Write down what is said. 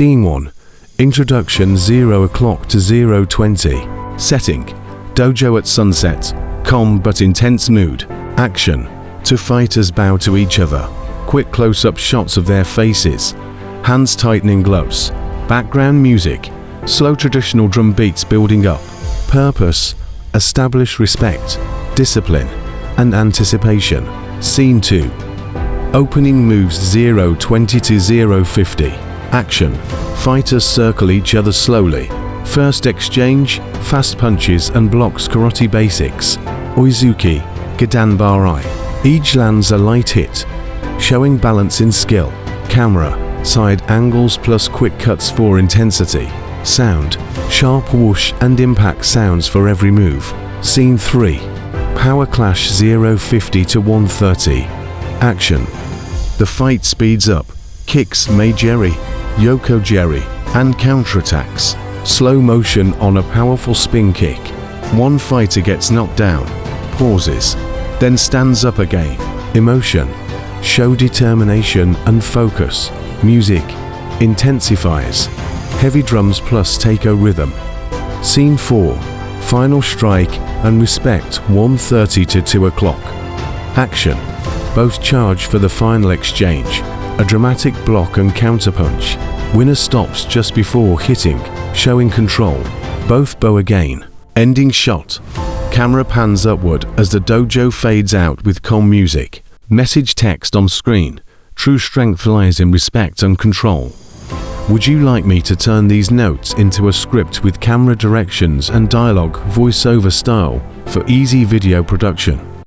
Scene 1. Introduction 0 o'clock to 0:20. Setting. Dojo at sunset. Calm but intense mood. Action. Two fighters bow to each other. Quick close-up shots of their faces. Hands tightening gloves. Background music. Slow traditional drum beats building up. Purpose. Establish respect, discipline, and anticipation. Scene 2. Opening moves 0:20 to 0:50. Action. Fighters circle each other slowly. First exchange, fast punches and blocks karate basics. Oizuki, Gedanbarai. Each lands a light hit, showing balance in skill. Camera, side angles plus quick cuts for intensity. Sound, sharp whoosh and impact sounds for every move. Scene 3. Power clash 0:50 to 1:30. Action. The fight speeds up. Kicks Meijeri, Yoko-jeri, and counterattacks. Slow motion on a powerful spin kick. One fighter gets knocked down, pauses, then stands up again. Emotion. Show determination and focus. Music. Intensifies. Heavy drums plus taiko rhythm. Scene 4. Final strike and respect 1:30 to 2 o'clock. Action. Both charge for the final exchange. A dramatic block and counterpunch. Winner stops just before hitting, showing control. Both bow again. Ending shot. Camera pans upward as the dojo fades out with calm music. Message text on screen. True strength lies in respect and control. Would you like me to turn these notes into a script with camera directions and dialogue voiceover style for easy video production?